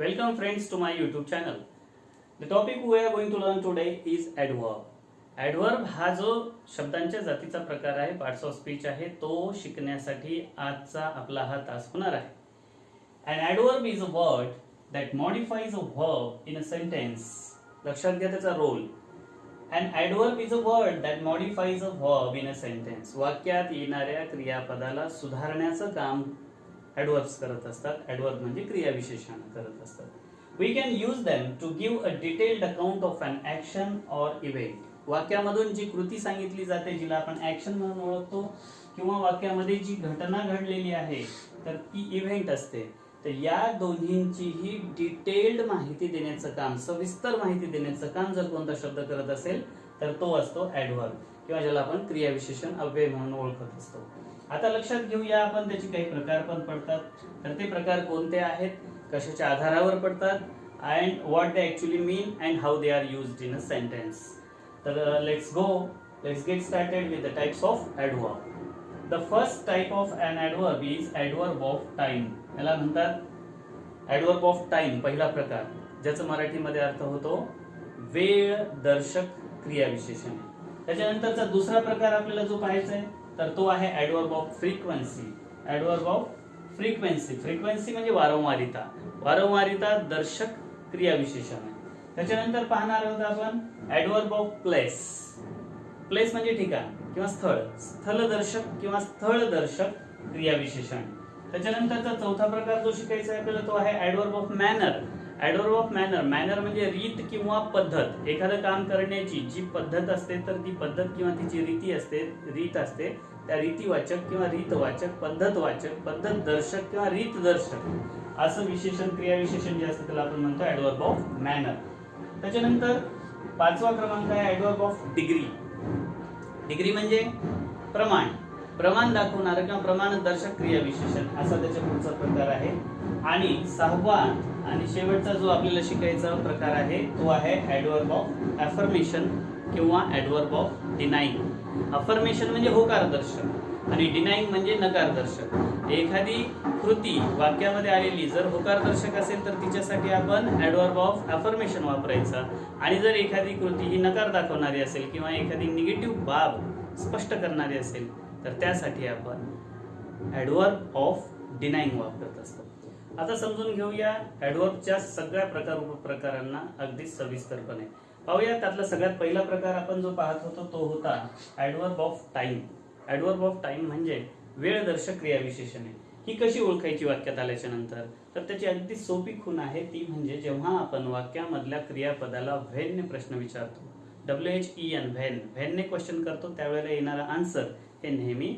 Welcome friends to my YouTube channel. The topic we are going to learn today is adverb. Adverb हा जो शब्दांच्या जातीचा प्रकार आहे, पार्ट्स ऑफ स्पीच आहे, तो शिकण्यासाठी आजचा आपला हा तास होणार आहे. An adverb is a word that modifies a verb in a sentence. लक्षात घ्या त्याचा role. An adverb is a word that modifies a verb in a sentence. वाक्यात येणाऱ्या क्रियापदाला सुधारण्याचं काम adverbs करत असतात. adverb म्हणजे क्रियाविशेषण करत असतात. We can use them to give a detailed account of an action or event. वाक्यामधून जी कृती सांगितली जाते, जिला आपण ऍक्शन म्हणून ओळखतो, किंवा वाक्यामध्ये जी घटना घडलेली आहे तर ती इव्हेंट असते. तर या दोन्हींचीही डिटेल्ड माहिती देण्याचं काम, सविस्तर माहिती देण्याचं काम जर कोणता शब्द करत असेल तर तो असतो ऍडव्हर्ब, किंवा ज्याला आपण क्रियाविशेषण अव्यय म्हणून ओळखत असतो. आता लक्षात घेऊया आपण त्याचे काही प्रकार पण पडतात. तर ते प्रकार कोणते आहेत, कशाच्या आधारावर पडतात, and what they actually mean and how they are used in a sentence. तर let's get started with the types of adverb. The first type of an adverb is adverb of time. याला म्हणतात adverb of time. पहिला प्रकार, ज्याचा मराठीमध्ये अर्थ होतो वेळ दर्शक क्रियाविशेषण. त्याच्यानंतरचा दुसरा प्रकार आपल्याला जो पाहायचा आहे तर तो आहे adverb of frequency. Adverb of frequency. Frequency म्हणजे वारंवारिता. वारंवारिता दर्शक क्रियाविशेषण आहे. त्याच्यानंतर पाहणार आहोत आपण ऍडवर्ब ऑफ प्लेस. प्लेस म्हणजे ठिकाण किंवा स्थळ. स्थलदर्शक किंवा स्थळदर्शक क्रियाविशेषण. त्याच्यानंतरचा चौथा प्रकार जो शिकायचा आहे आपल्याला तो आहे adverb of manner. Adverb of manner. Manner म्हणजे रीत किंवा पद्धत. एखादं काम करण्याची जी पद्धत असते तर ती पद्धत किंवा तिची रीती असते, रीत असते. त्या रीतीवाचक किंवा रीतवाचक, पद्धतवाचक, पद्धत दर्शक किंवा रीत दर्शक असं विशेषण, क्रियाविशेषण जे असतं त्याला आपण म्हणतो ऍडवर्ब ऑफ मॅनर. त्याच्यानंतर पाचवा क्रमांक आहे ऍडवर्ब ऑफ डिग्री. डिग्री म्हणजे प्रमाण, प्रमाण दाखवणारं किंवा प्रमाण दर्शक क्रियाविशेषण असा त्याच्या पुढचा प्रकार आहे. आणि सहावा आणि शेवटचा जो आपल्याला शिकायचा प्रकार आहे तो आहे ऍडवर्ब ऑफ अफर्मेशन किंवा ऍडवर्ब ऑफ डिनाईंग. अफर्मेशन म्हणजे होकार दर्शक आणि डिनाईंग म्हणजे नकार दर्शक. एखादी कृती वाक्यामध्ये आलेली जर होकार दर्शक असेल तर तिच्यासाठी आपण ऍडवर्ब ऑफ अफर्मेशन वापरायचा, आणि जर एखादी कृती ही नकार दाखवणारी असेल किंवा एखादी निगेटिव्ह बाब स्पष्ट करणारी असेल तर त्यासाठी आपण ऍडवर्ब ऑफ डिनाईंग वापरत असतो. आता समजून घेऊया ऍडवर्बच्या सगळ्या प्रकारांना अगदी सविस्तरपणे. पाहूया त्यातला सगळ्यात पहिला प्रकार आपण जो पाहत होतो तो होता adverb of time. Adverb of time म्हणजे वेळ दर्शक क्रियाविशेषणे. ही कशी ओळखायची वाक्यात आल्याच्या नंतर, तर त्याची अगदी सोपी खूण आहे. ती म्हणजे जेव्हा आपण वाक्यामधल्या क्रियापदाला व्हेन ने प्रश्न विचारतो, WHEN व्हेन, व्हेन ने क्वेश्चन करतो, त्यावेळेला येणारा आन्सर हे नेहमी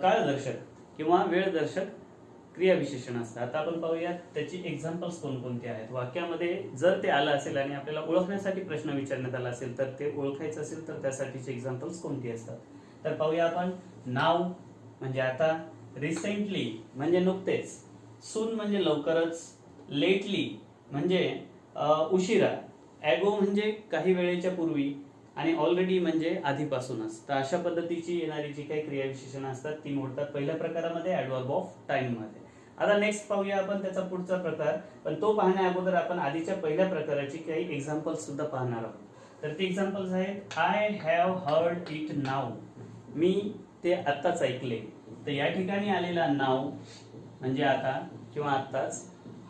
काळदर्शक किंवा वेळदर्शक क्रियाविशेषण असतं. आता आपण पाहूया त्याची एक्झाम्पल्स कोणकोणती आहेत. वाक्यामध्ये जर ते आलं असेल आणि आपल्याला ओळखण्यासाठी प्रश्न विचारण्यात आला असेल तर ते ओळखायचं असेल तर त्यासाठीची एक्झाम्पल्स कोणती असतात. तर पाहूया आपण. नाव म्हणजे आता, रिसेंटली म्हणजे नुकतेच, सून म्हणजे लवकरच, लेटली म्हणजे उशिरा, ॲगो म्हणजे काही वेळेच्या पूर्वी, आणि ऑलरेडी म्हणजे आधीपासूनच. तर अशा पद्धतीची येणारी जी काही क्रियाविशेषण असतात ती मोडतात पहिल्या प्रकारामध्ये ऍडवर्ब ऑफ टाइम मध्ये. आता नेक्स्ट पाहूया आपण त्याचा पुढचा प्रकार, पण तो पाहण्या अगोदर आपण आधीच्या पहिल्या प्रकाराची काही एक्झाम्पल्स सुद्धा पाहणार आहोत. तर ती एक्झाम्पल्स आहेत I have heard it now. मी ते आत्ताच ऐकले. तर या ठिकाणी आलेला नाऊ म्हणजे आता किंवा आत्ताच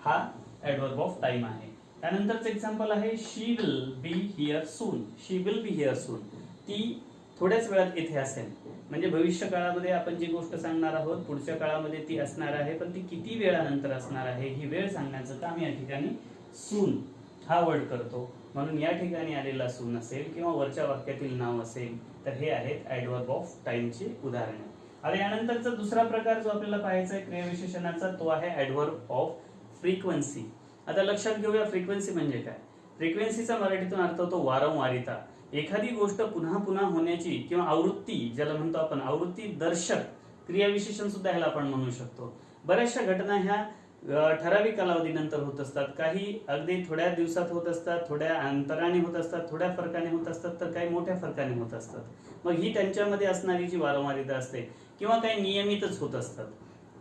हा ऍडवर्ब ऑफ टाइम आहे. त्यानंतरचं एक्झाम्पल आहे she will be here soon. She will be here soon. ती थोड्याच वेळात इथे असेल. म्हणजे भविष्य काळामध्ये आपण जी गोष्ट सांगणार आहोत पुढच्या काळामध्ये ती असणार आहे, पण ती किती वेळानंतर असणार आहे ही वेळ सांगण्याचं काम या ठिकाणी सून हा वर्ड करतो. म्हणून या ठिकाणी आलेला सून असेल किंवा वरच्या वाक्यातील नाव असेल तर हे आहेत ऍडवर्ब ऑफ टाइमची उदाहरणे. आता यानंतरचा दुसरा प्रकार जो आपल्याला पाहायचा आहे क्रियाविशेषणाचा तो आहे ऍडवर्ब ऑफ फ्रिक्वेन्सी. आता लक्षात घेऊया फ्रिक्वेन्सी म्हणजे काय. फ्रिक्वेन्सीचा मराठीतून अर्थ होतो वारंवारिता. एखादी गोष्ट पुन्हा पुन्हा होण्याची किंवा आवृत्ती, ज्याला म्हणतो आपण आवृत्ती दर्शक क्रियाविशेषण सुद्धा ह्याला आपण म्हणू शकतो. बऱ्याचशा घटना ह्या ठराविक कालावधीनंतर होत असतात. काही अगदी थोड्या दिवसात होत असतात, थोड्या अंतराने होत असतात, थोड्या फरकाने होत असतात, तर काही मोठ्या फरकाने होत असतात. मग ही त्यांच्यामध्ये असणारी जी वारंवारिता असते किंवा काही नियमितच होत असतात.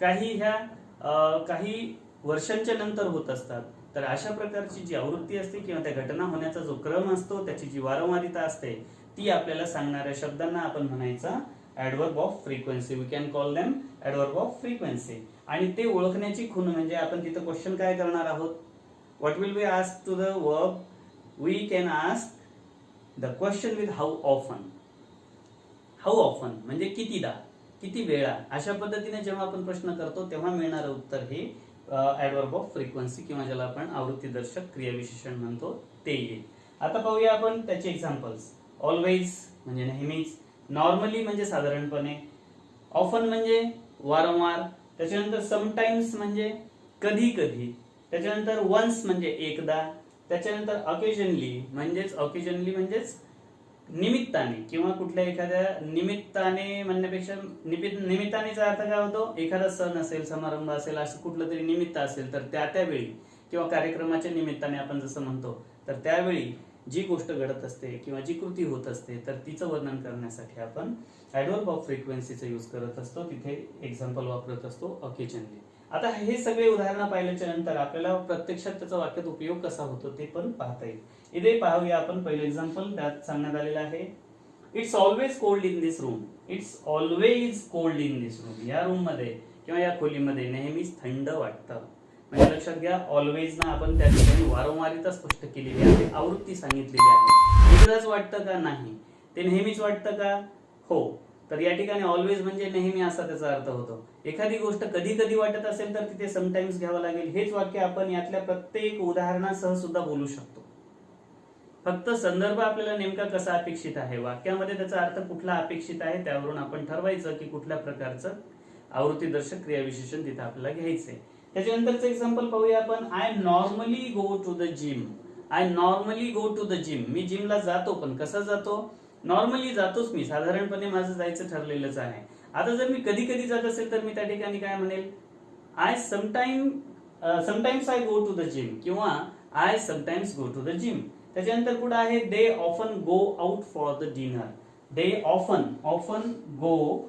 काही ह्या काही वर्षांच्या नंतर होत असतात. तर अशा प्रकारची जी आवृत्ती असते किंवा त्या घटना होण्याचा जो क्रम असतो, त्याची जी वारंवारिता असते, ती आपल्याला सांगणाऱ्या शब्दांना आपण म्हणायचा adverb of frequency. We can call them adverb of frequency. आणि ते ओळखण्याची खूण म्हणजे आपण तिथं क्वेश्चन काय करणार आहोत, what will be ask to the verb, we can ask the question with how often. How often म्हणजे कितीदा, किती वेळा. अशा पद्धतीने जेव्हा आपण प्रश्न करतो तेव्हा मिळणारं उत्तर हे ऍडव्हर्ब ऑफ फ्रिक्वेन्सी किंवा ज्याला आपण आवृत्तीदर्शक क्रियाविशेषण म्हणतो ते येईल. आता पाहूया आपण त्याचे एक्झाम्पल्स. ऑलवेज म्हणजे नेहमीच, नॉर्मली म्हणजे साधारणपणे, ऑफन म्हणजे वारंवार, त्याच्यानंतर समटाइम्स म्हणजे कधी कधी, त्याच्यानंतर वन्स म्हणजे एकदा, त्याच्यानंतर ऑकेजनली म्हणजेच निमित्ताने किंवा कुठल्या एखाद्या निमित्ताने म्हणण्यापेक्षा निमित्तानेचा अर्थ काय होतो, एखादा सण असेल, समारंभ असेल, असं कुठलं तरी निमित्त असेल तर त्यावेळी किंवा कार्यक्रमाच्या निमित्ताने आपण जसं म्हणतो, तर त्यावेळी जी गोष्ट घडत असते किंवा जी कृती होत असते तर तिचं वर्णन करण्यासाठी आपण ऍडव्हर्ब ऑफ फ्रिक्वेन्सीचा यूज करत असतो. तिथे एक्झाम्पल वापरत असतो ऑकेजनली. आता हे सगळे उदाहरणं पाहिल्याच्या नंतर आपल्याला प्रत्यक्षात त्याचा वाक्यात उपयोग कसा होतो ते पण पाहता येईल. इथे पाहूया आपण पहिलं एक्झाम्पल. त्यात सांगण्यात आलेलं आहे, it's always cold in this room. It's always cold in this room. या रूम मध्ये किंवा या खोलीमध्ये नेहमीच थंड वाटतं. म्हणजे लक्षात घ्या, ऑलवेज ना आपण त्या ठिकाणी वारंवारिता स्पष्ट केलेली आहे, आवृत्ती सांगितलेली आहे. एकदाच वाटतं का? नाही. ते नेहमीच वाटतं का? हो. तर या ठिकाणी ऑलवेज म्हणजे नेहमी असा त्याचा अर्थ होतो. एखादी गोष्ट कधी कधी वाटत असेल तर तिथे समटाइम्स घ्यावं लागेल. हेच वाक्य आपण यातल्या प्रत्येक उदाहरणासह सुद्धा बोलू शकतो. फक्त संदर्भ आपल्याला नेमका कसा अपेक्षित आहे, वाक्यामध्ये त्याचा अर्थ कुठला अपेक्षित आहे, त्यावरून आपण ठरवायचं की कुठल्या प्रकारचं आवृत्तीदर्शक क्रियाविशेषण तिथे आपल्याला घ्यायचंय. त्याच्यानंतरचं एक्झाम्पल पाहूया आपण. I normally go to the gym. I normally go to the gym. मी जिमला जातो, पण कसा जातो? नॉर्मली जातोच मी, साधारणपणे माझं जायचं ठरलेलंच आहे. आता जर मी कधी कधी जात असेल तर मी त्या ठिकाणी काय म्हणेल, I sometimes I go to the gym किंवा I sometimes go to the gym. त्याच्यानंतर पुढे आहे, they often go out for the dinner. They often go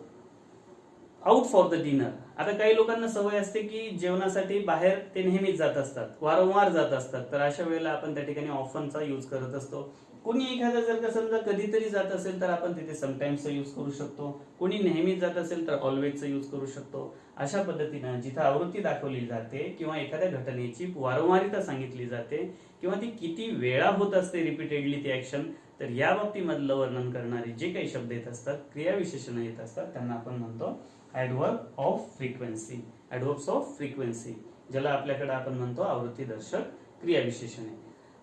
out for the dinner. आता काही लोकांना सवय असते की जेवणासाठी बाहेर ते नेहमीच जात असतात, वारंवार जात असतात. तर अशा वेळेला आपण त्या ठिकाणी ऑफनचा यूज करत असतो. कोणी एखादा जर का समजा कधीतरी जात असेल तर आपण तिथे समटाइम्सचा यूज करू शकतो. कोणी नेहमीच जात असेल तर ऑलवेजचा यूज करू शकतो. अशा पद्धतीनं जिथं आवृत्ती दाखवली जाते किंवा एखाद्या घटनेची वारंवारिता सांगितली जाते किंवा ती किती वेळा होत असते रिपीटेडली ती ऍक्शन, तर या बाबतीमधलं वर्णन करणारे जे काही शब्द येत असतात, क्रियाविशेषण येत असतात, त्यांना आपण म्हणतो adverb of frequency. Adverbs of frequency ज्याला आपल्याकडे आपण म्हणतो आवृत्तीदर्शक क्रियाविशेषणे.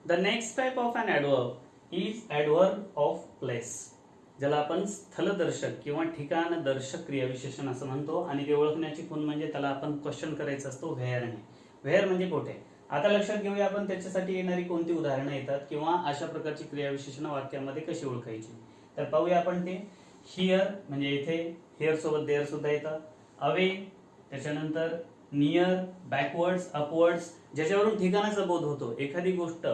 The next type of an adverb is adverb of place, ज्याला आपण स्थलदर्शक किंवा ठिकाणदर्शक क्रियाविशेषण असं म्हणतो. आणि ते ओळखण्याची खूण म्हणजे त्याला आपण क्वेश्चन करायचं असतो व्हेअरने. व्हेअर म्हणजे कुठे. आता लक्षात घेऊया आपण त्याच्यासाठी येणारी कोणती उदाहरणं येतात किंवा अशा प्रकारची क्रियाविशेषणं वाक्यामध्ये कशी ओळखायची. तर पाहूया आपण ते. हिअर म्हणजे इथे, हिअर सोबत देअर सुद्धा येतात. अवे, त्याच्यानंतर नियर, बॅकवर्ड्स, अपवर्ड्स, ज्याच्यावरून ठिकाणाचा बोध होतो. एखादी गोष्ट,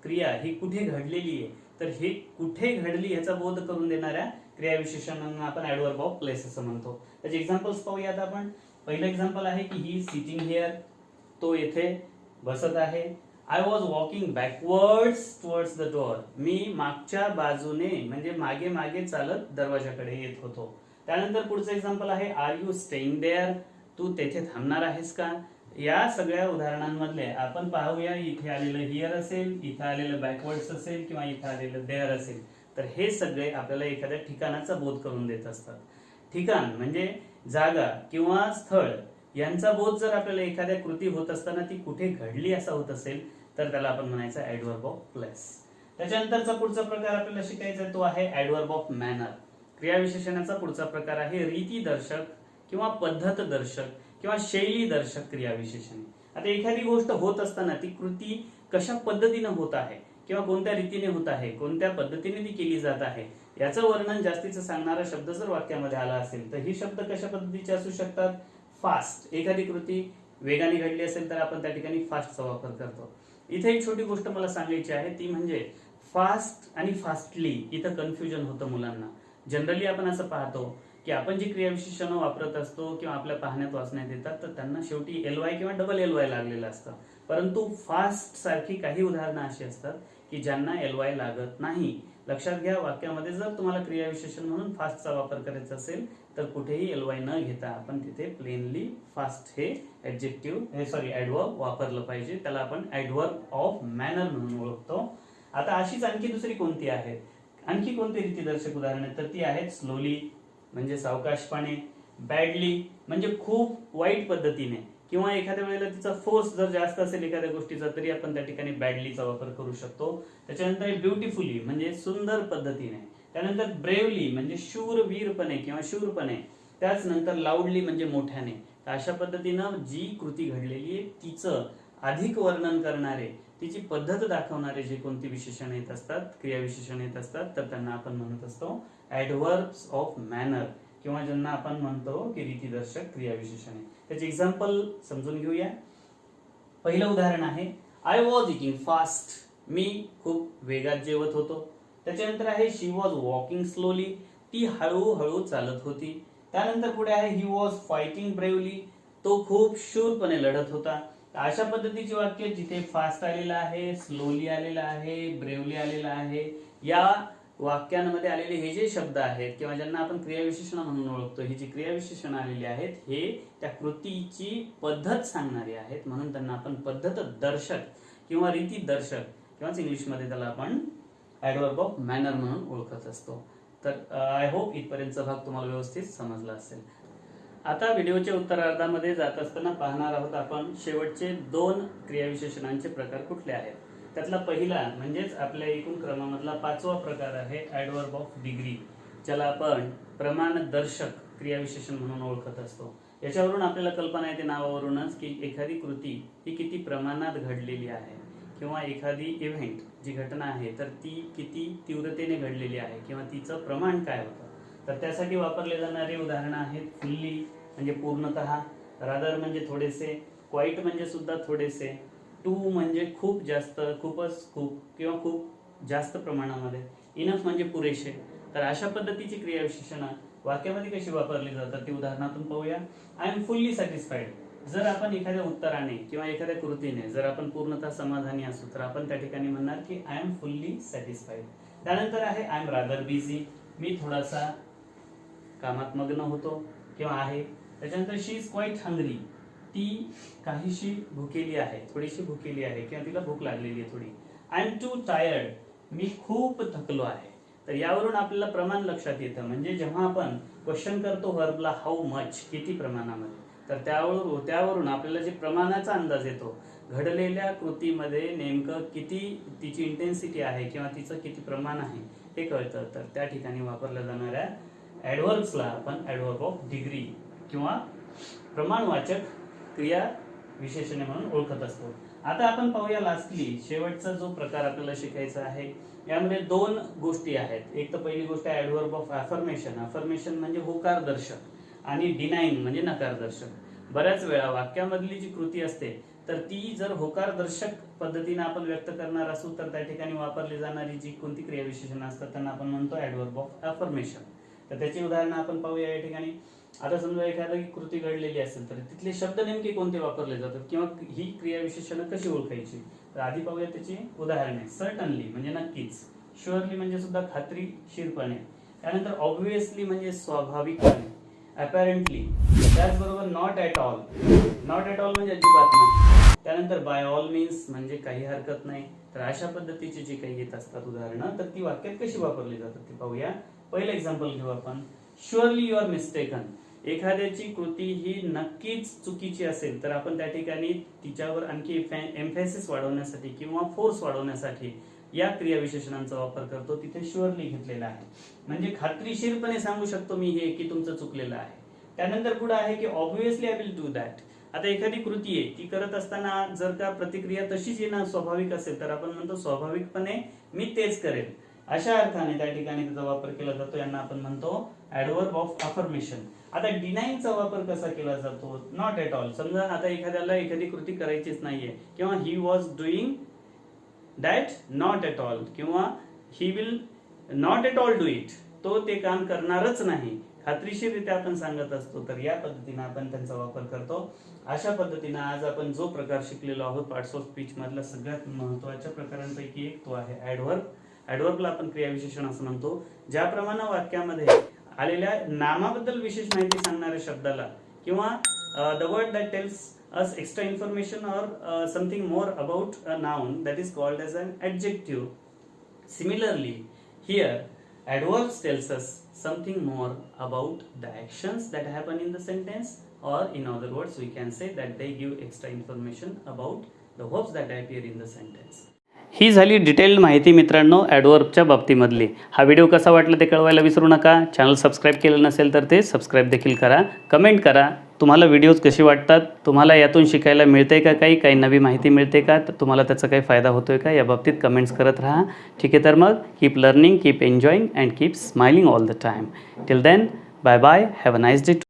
क्रिया ही कुठे घडलेली आहे तर हे कुठे घडली याचा बोध करून देणाऱ्या क्रियाविशेषणांना आपण ऍडव्हर्ब ऑफ प्लेस असं म्हणतो. त्याचे एक्झाम्पल्स पाहूयात आपण. पहिलं एक्झाम्पल आहे की ही सिटिंग हिअर, तो येथे बसत आहे. I was walking backwards towards the door. मी मागच्या बाजूने म्हणजे मागे मागे चालत दरवाजाकडे येत होतो. त्यानंतर पुढचं एक्झाम्पल आहे, आर यू स्टेइंग देअर. तू तेथे थांबणार आहेस का. या सगळ्या उदाहरणांमधले आपण पाहूया, इथे आलेलं हिअर असेल, इथे आलेलं बॅकवर्ड्स असेल किंवा इथे आलेलं देअर असेल, तर हे सगळे आपल्याला एखाद्या ठिकाणाचा बोध करून देत असतात. ठिकाण म्हणजे जागा किंवा स्थळ यांचा बोध जर आपल्याला एखाद्या कृती होत असताना ती कुठे घडली असा होत असेल तर त्याला आपण म्हणायचं ऍडव्हर्ब ऑफ प्लेस. त्याच्यानंतरचा पुढचा प्रकार आपल्याला शिकायचा तो आहे ऍडव्हर्ब ऑफ मॅनर. क्रियाविशेषणाचा पुढचा प्रकार आहे रीतीदर्शक किंवा पद्धतदर्शक किंवा शैलीदर्शक क्रियाविशेषणे. आता एखादी गोष्ट होत असताना ती कृती कशा पद्धतीने होत आहे किंवा कोणत्या रीतीने होत आहे, कोणत्या पद्धतीने ती केली जात आहे याचं वर्णन जास्तीचं सांगणारा शब्द जर वाक्यामध्ये आला असेल तर ही शब्द कशा पद्धतीचे असू शकतात. फास्ट, एखादी कृती वेगाने घडली असेल तर आपण त्या ठिकाणी फास्टचा वापर करतो. इथे एक छोटी गोष्ट मला सांगायची आहे ती म्हणजे फास्ट आणि फास्टली इथं कन्फ्युजन होतं मुलांना. जनरली आपण असं पाहतो की आपण जी क्रियाविशेषण वापरत असतो किंवा आपल्या पाहण्यात वाचण्यात येतात तर त्यांना शेवटी LY किंवा डबल LY लागलेलं असतं, परंतु फास्ट सारखी काही उदाहरणं अशी असतात की ज्यांना LY लागत नाही. लक्षात घ्या, वाक्यामध्ये जर तुम्हाला क्रियाविशेषण म्हणून फास्टचा वापर करायचा असेल तर कुठेही LY न घेता आपण तिथे प्लेनली फास्ट हे ऍडव्हर्ब वापरलं पाहिजे. त्याला आपण ऍडव्हर्ब ऑफ मॅनर म्हणून ओळखतो. आता अशीच आणखी दुसरी कोणती आहेत, आणखी कोणती रीतीदर्शक उदाहरणे, तर ती आहेत स्लोली म्हणजे सावकाशपणे, बॅडली म्हणजे खूप वाईट पद्धतीने, किंवा एखाद्या वेळेला तिचा फोर्स जर जास्त असेल एखाद्या गोष्टीचा तरी आपण त्या ठिकाणी बॅडलीचा वापर करू शकतो. त्याच्यानंतर ब्युटिफुली म्हणजे सुंदर पद्धतीने, त्यानंतर ब्रेवली म्हणजे शूरवीरपणे किंवा शूरपणे, त्याच नंतर लाऊडली म्हणजे मोठ्याने. अशा पद्धतीनं जी कृती घडलेली आहे तिचं अधिक वर्णन करणारे, तिची पद्धत दाखवणारे जे कोणती विशेषण येत असतात, क्रियाविशेषण येत असतात, तर त्यांना आपण म्हणत असतो ऍडव्हर्ब्स ऑफ मॅनर किंवा ज्यांना आपण म्हणतो की रीतीदर्शक क्रियाविशेषणे. त्याचे एक्झाम्पल समजून घेऊया. पहिलं उदाहरण आहे आय वॉज इटिंग फास्ट, मी खूप वेगात जेवत होतो. त्याच्यानंतर आहे शी वॉज वॉकिंग स्लोली, ती हळूहळू चालत होती. त्यानंतर पुढे आहे ही वॉज फायटिंग ब्रेवली, तो खूप शूरपणे लढत होता. अशा पद्धतीची वाक्य जिथे फास्ट आलेला आहे, स्लोली आलेला आहे, ब्रेवली आलेला आहे, या वाक्यांमध्ये आलेले हे जे शब्द आहेत किंवा ज्यांना आपण क्रियाविशेषण म्हणून ओळखतो, ही जी क्रियाविशेषण आलेली आहेत हे त्या कृतीची पद्धत सांगणारी आहेत, म्हणून त्यांना आपण पद्धत दर्शक किंवा रीती दर्शक किंवा इंग्लिशमध्ये त्याला आपण ऍडव्हर्ब ऑफ मॅनर म्हणून ओळखत असतो. तर आय होप इथपर्यंतचा भाग तुम्हाला व्यवस्थित समजला असेल. आता व्हिडिओच्या उत्तरार्धामध्ये जात असताना पाहणार आहोत आपण शेवटचे 2 क्रियाविशेषणांचे प्रकार कुठले आहेत. त्यातला पहिला म्हणजेच आपल्या एकूण क्रमामधला 5वा प्रकार आहे ऍडव्हर्ब ऑफ डिग्री, ज्याला आपण प्रमाणदर्शक क्रियाविशेषण म्हणून ओळखत असतो. याच्यावरून आपल्याला कल्पना येते नावावरूनच की एखादी कृती ही किती प्रमाणात घडलेली आहे किंवा एखादी इव्हेंट जी घटना आहे तर ती किती तीव्रतेने घडलेली आहे किंवा तिचं प्रमाण काय होतं. तर त्यासाठी वापरले जाणारे उदाहरणं आहेत फुल्ली म्हणजे पूर्णतः, रादर म्हणजे थोडेसे, क्वाईट म्हणजे सुद्धा थोडेसे, टू म्हणजे खूप जास्त, खूपच खूप किंवा खूप जास्त प्रमाणामध्ये, इनफ म्हणजे पुरेसे. तर अशा पद्धतीची क्रियाविशेषणं वाक्यामध्ये कशी वापरली जातात ती उदाहरणातून पाहूया. आय एम फुल्ली सॅटिस्फाईड, जर आपण एखाद्या उत्तराने किंवा एखाद्या कृतीने जर आपण पूर्णतः समाधानी असू तर आपण त्या ठिकाणी म्हणणार की आय एम फुल्ली सॅटिस्फाईड. त्यानंतर आहे आय एम रादर बिझी, मी थोडासा कामात मग्न होतो किंवा आहे. त्याच्यानंतर शी इज क्वाईट हंग्री, ती काहीशी भुकेली आहे, थोडीशी भुकेली आहे किंवा तिला भूक लागलेली आहे थोडी. आय एम टू टायर्ड, मी खूप थकलो आहे. तर यावरून आपल्याला प्रमाण लक्षात येतं, म्हणजे जेव्हा आपण क्वेश्चन करतो व्हर्बला हाऊ मच, किती प्रमाणामध्ये, तर त्यावरून आपल्याला जे प्रमाणाचा अंदाज येतो, घडलेल्या कृतीमध्ये नेमकं किती तिची इंटेन्सिटी आहे किंवा तिचं किती प्रमाण आहे हे कळतं. तर त्या ठिकाणी वापरल्या जाणाऱ्या ऍडव्हर्ब्सला आपण ऍडव्हर्ब ऑफ डिग्री किंवा प्रमाणवाचक क्रिया विशेषणे म्हणून ओळखत असतो. आता आपण पाहूया लास्टली शेवटचा जो प्रकार आपल्याला शिकायचा आहे. यामध्ये 2 गोष्टी आहेत. एक तर पहिली गोष्ट आहे ऍडव्हर्ब ऑफ अफर्मेशन. अफर्मेशन म्हणजे होकारदर्शक आणि डिनाईंग म्हणजे नकारदर्शक. बऱ्याच वेळा वाक्यामधली जी कृती असते तर ती जर होकारदर्शक पद्धतीने आपण व्यक्त करणार असू तर त्या ठिकाणी वापरली जाणारी जी कोणती क्रियाविशेषणं असतात त्यांना आपण म्हणतो ऍडव्हर्ब ऑफ अफर्मेशन. तर त्याची उदाहरणं आपण पाहूया या ठिकाणी. आता समजा एखादी कृती घडलेली असेल तर तिथले शब्द नेमके कोणते वापरले जातात किंवा ही क्रियाविशेषणं कशी ओळखायची, तर आधी पाहूया त्याची उदाहरणे. सर्टनली म्हणजे नक्कीच, शुअरली म्हणजे सुद्धा खात्रीशीरपणे, त्यानंतर ऑब्व्हियसली म्हणजे स्वाभाविकपणे, अपॅरेंटली, त्याचबरोबर not at all, not at all म्हणजे अजिबात नाही, त्यानंतर बाय ऑल मीन्स म्हणजे काही हरकत नाही. तर अशा पद्धतीची जी काही येत असतात उदाहरणं तर ती वाक्यात कशी वापरली जातात ते पाहूया. पहिलं एक्झाम्पल घेऊ आपण. शुअरली यू आर मिस्टेकन, एखाद्याची कृती ही नक्कीच चुकीची असेल तर आपण त्या ठिकाणी तिच्यावर आणखी एम्फॅसिस वाढवण्यासाठी किंवा फोर्स वाढवण्यासाठी या क्रियाविशेषणांचा वापर करतो. तिथे शुअरली घेतलेला आहे, म्हणजे खात्रीशीरपणे सांगू शकतो मी हे की तुमचं चुकलेलं आहे. त्यानंतर पुढे आहे की obviously I will do that. आता एखादी कृती आहे ती करत असताना जर का प्रतिक्रिया तशीच येणं स्वाभाविक असेल तर आपण म्हणतो स्वाभाविकपणे मी तेच करेल. अशा अर्थाने त्या ठिकाणी त्याचा वापर केला जातो, यांना आपण म्हणतो ऍडव्हर्ब ऑफ अफर्मेशन. आता डिनाईंगचा वापर कसा केला जातो, नॉट एट ऑल. समजा आता एखाद्याला एखादी कृती करायचीच नाहीये किंवा he was doing that not at all किंवा he will not at all do it, तो ते काम करणारच नाही. खात्रीशीररित्या आपण सांगत असतो, तर या पद्धतीने आपण त्यांचा वापर करतो. अशा पद्धतीने आज आपण जो प्रकार शिकलेलो आहोत पार्ट्स ऑफ स्पीच मधला सगळ्यात महत्त्वाच्या प्रकारांपैकी एक तो आहे ॲडव्हर्ब. ॲडव्हर्बला आपण क्रियाविशेषण असं म्हणतो. ज्याप्रमाणे वाक्यामध्ये आलेल्या नामाबद्दल विशेष माहिती सांगणाऱ्या शब्दाला किंवा the word that tells us extra information or something more about a noun, that is called as an adjective. Similarly, here adverbs tells us something more about the actions that happen in the sentence, or in other words we can say that they give extra information about the verbs that appear in the sentence. ही झाली detailed माहिती मित्रांनो ॲडवर्बच्या बाबतीमधली. हा video कसा वाटला ते कळवायला विसरू नका. चॅनल सबस्क्राईब केलं नसेल तर ते सबस्क्राईब देखील करा. कमेंट करा तुम्हाला व्हिडिओज कसे वाटतात, तुम्हाला यातून शिकायला मिळते का, काही नवी माहिती मिळते का, तर तुम्हाला त्याचा काही फायदा होतोय का, या बाबतीत कमेंट्स करत राहा. ठीक आहे, तर मग keep learning, keep enjoying and keep smiling all the time. Till then bye bye, have a nice day.